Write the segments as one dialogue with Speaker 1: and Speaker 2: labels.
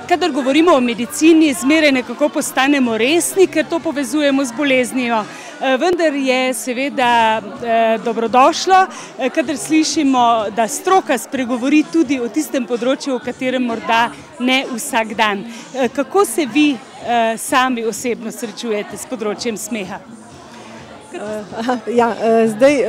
Speaker 1: Kadar govorimo o medicini, zmeraj nekako postanemo resni, ker to povezujemo z boleznijo. Vendar je seveda dobrodošlo, kadar slišimo, da stroka spregovori tudi o tistem področju, o katerem morda ne vsak dan. Kako se vi sami osebno srečujete s področjem smeha?
Speaker 2: Zdaj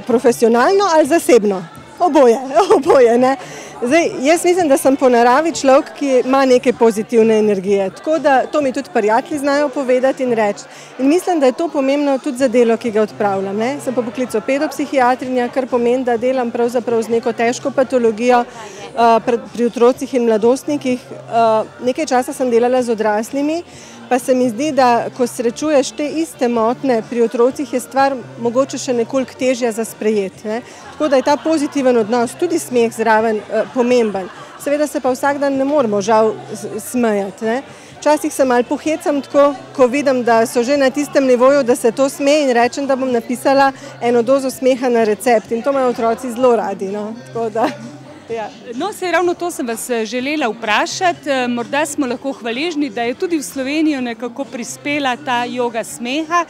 Speaker 2: profesionalno ali zasebno? Oboje, ne. Zdaj, jaz mislim, da sem po naravi človek, ki ima neke pozitivne energije, tako da to mi tudi prijatelji znajo povedati in reči. In mislim, da je to pomembno tudi za delo, ki ga odpravljam, ne. Sem pa po poklicu pedopsihiatrinja, kar pomeni, da delam pravzaprav z neko težko patologijo pri otrocih in mladostnikih. Nekaj časa sem delala z odraslimi, pa se mi zdi, da ko srečuješ te iste motnje pri otrocih, je stvar mogoče še nekoliko težja za sprejeti, ne. Tako da je ta pozitiven odnos, tudi smeh zraven, pomemben. Seveda se pa vsak dan ne moramo žal smejati, ne. Včasih se malo pohecam tako, ko vidim, da so že na tistem nivoju, da se to smeje in rečem, da bom napisala eno dozo smeha na recept in to imajo otroci zelo radi, no. Tako da, ja.
Speaker 1: No, saj ravno to sem vas želela vprašati. Morda smo lahko hvaležni, da je tudi v Slovenijo nekako prispela ta joga smeha,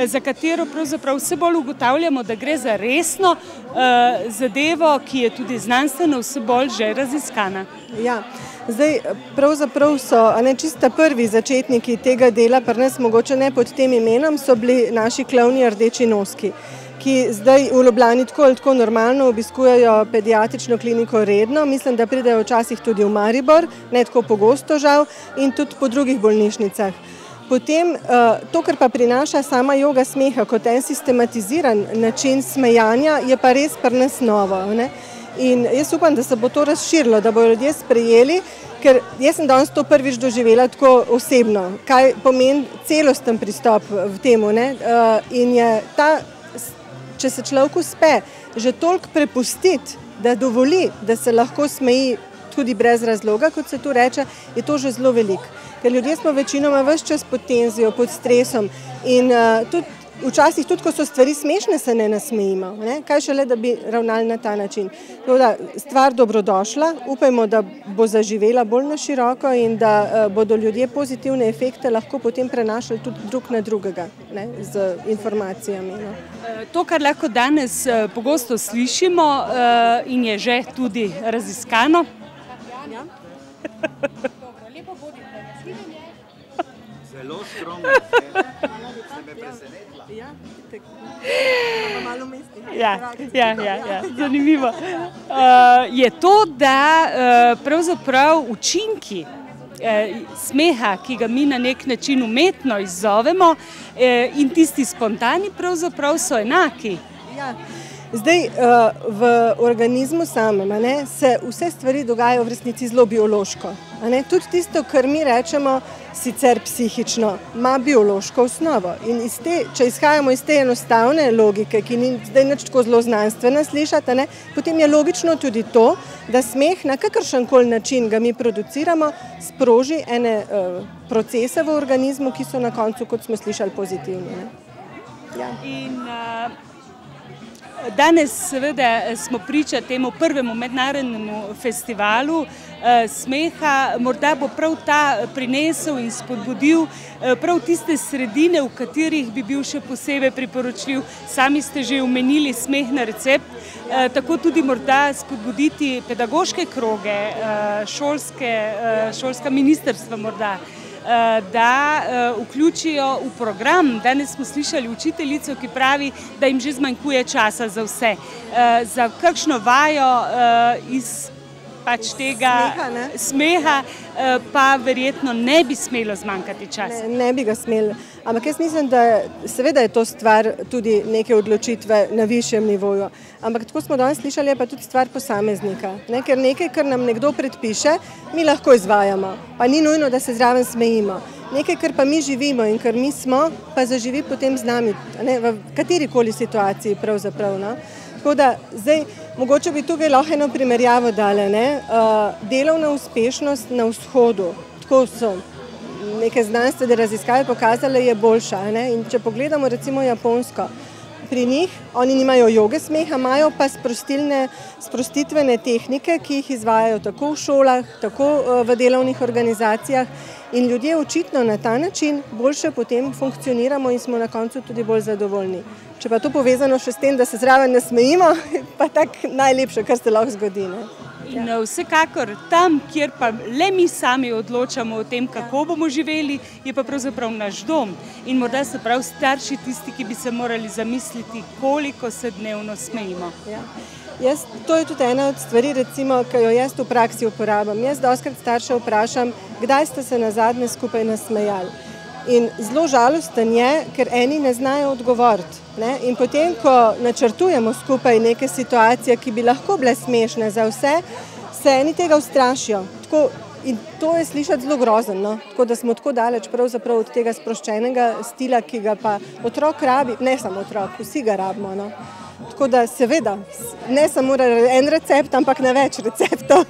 Speaker 1: za katero pravzaprav vse bolj ugotavljamo, da gre za resno zadevo, ki je tudi znanstveno vse bolj že raziskana.
Speaker 2: Ja, zdaj pravzaprav so čisto prvi začetniki tega dela, pri nas mogoče ne pod tem imenom, so bili naši klovni Rdeči noski, ki zdaj v Ljubljani tako ali tako normalno obiskujejo pediatrično kliniko redno, mislim, da pridejo včasih tudi v Maribor, ne tako pogosto žal, in tudi po drugih bolnišnicah. Potem to, kar pa prinaša sama joga smeha kot en sistematiziran način smejanja, je pa res pri nas novo, ne. In jaz upam, da se bo to razširilo, da bodo ljudje sprejeli, ker jaz sem danes to prvič doživela tako osebno, kaj pomeni celosten pristop v temu, ne. In je ta, če se človeku uspe že toliko prepustiti, da dovoli, da se lahko smeji tudi brez razloga, kot se tu reče, je to že zelo veliko. Ker ljudje smo večinoma ves čas pod tenzijo, pod stresom in včasih tudi, ko so stvari smešne, se ne nasmejimo, ne? Kaj šele, da bi ravnali na ta način. Tako da stvar dobrodošla, upajmo, da bo zaživela bolj na široko in da bodo ljudje pozitivne efekte lahko potem prenašali tudi drug na drugega, ne? Z informacijami. No?
Speaker 1: To, kar lahko danes pogosto slišimo in je že tudi raziskano.
Speaker 2: Ja.
Speaker 1: Lepo bodite, nasvidenje.
Speaker 3: Zelo skromno ste me presenetila.
Speaker 2: Ja, malo mesti.
Speaker 1: Ja, zanimivo. Je to, da pravzaprav učinki smeha, ki ga mi na nek način umetno izzovemo, in tisti spontani pravzaprav so enaki.
Speaker 2: Ja. Zdaj, v organizmu samem se vse stvari dogajajo v resnici zelo biološko. Tudi tisto, kar mi rečemo sicer psihično, ima biološko osnovo. In če izhajamo iz te enostavne logike, ki ni zdaj nič tako zelo znanstvena slišati, potem je logično tudi to, da smeh na kakršenkoli način ga mi produciramo, sproži ene procese v organizmu, ki so na koncu, kot smo slišali, pozitivni. Ja.
Speaker 1: In danes seveda smo priča temu prvemu mednarodnemu festivalu smeha. Morda bo prav ta prinesel in spodbudil prav tiste sredine, v katerih bi bil še posebej priporočljiv. Sami ste že omenili smeh na recept, tako tudi morda spodbuditi pedagoške kroge, šolska ministrstva morda, da vključijo v program. Danes smo slišali učiteljico, ki pravi, da jim že zmanjkuje časa za vse. Za kakšno vajo iz tega smeha pa verjetno ne bi smelo zmanjkati časa.
Speaker 2: Ne bi ga smelo. Ampak jaz mislim, da seveda je to stvar tudi neke odločitve na višjem nivoju. Ampak tako smo danes slišali, je pa tudi stvar posameznika. Ker nekaj, kar nam nekdo predpiše, mi lahko izvajamo. Pa ni nujno, da se zraven smejimo. Nekaj, kar pa mi živimo in kar mi smo, pa zaživi potem z nami, v katerikoli situaciji pravzaprav. Tako da zdaj, mogoče bi tukaj lahko eno primerjavo dale. Delovna uspešnost na vzhodu, tako so neke znanstvene raziskave pokazale, je boljša. In če pogledamo recimo Japonsko, pri njih, oni nimajo joge smeha, imajo pa sprostitvene tehnike, ki jih izvajajo tako v šolah, tako v delovnih organizacijah in ljudje očitno na ta način boljše potem funkcioniramo in smo na koncu tudi bolj zadovoljni. Če pa to povezano še s tem, da se zraven nasmejimo, pa tako najlepše, kar se lahko zgodi. Ne?
Speaker 1: In vsekakor tam, kjer pa le mi sami odločamo o tem, kako bomo živeli, je pa pravzaprav naš dom. In morda so prav starši tisti, ki bi se morali zamisliti, koliko se dnevno smejimo.
Speaker 2: Ja. To je tudi ena od stvari, recimo, ki jo jaz v praksi uporabljam. Jaz dostikrat starše vprašam, kdaj ste se nazadnje skupaj nasmejali. In zelo žalosten je, ker eni ne znajo odgovoriti. Ne? In potem, ko načrtujemo skupaj neke situacije, ki bi lahko bile smešne za vse, se eni tega ustrašijo. In to je slišati zelo grozno, no? Tako da smo tako daleč pravzaprav od tega sproščenega stila, ki ga pa otrok rabi, ne samo otrok, vsi ga rabimo. No? Tako da seveda, ne samo en recept, ampak na več receptov.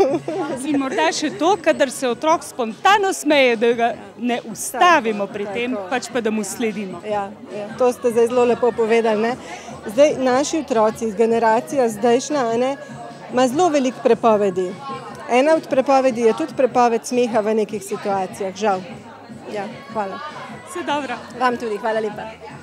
Speaker 1: In morda še to, kadar se otrok spontano smeje, da ga ne ustavimo pri tem, pač pa da mu sledimo.
Speaker 2: Ja, to ste zdaj zelo lepo povedali. Ne? Zdaj naši otroci, generacija zdajšnja, ima zelo veliko prepovedi. Ena od prepovedi je tudi prepoved smeha v nekih situacijah, žal. Ja, hvala.
Speaker 1: Vse dobro.
Speaker 2: Vam tudi, hvala lepa.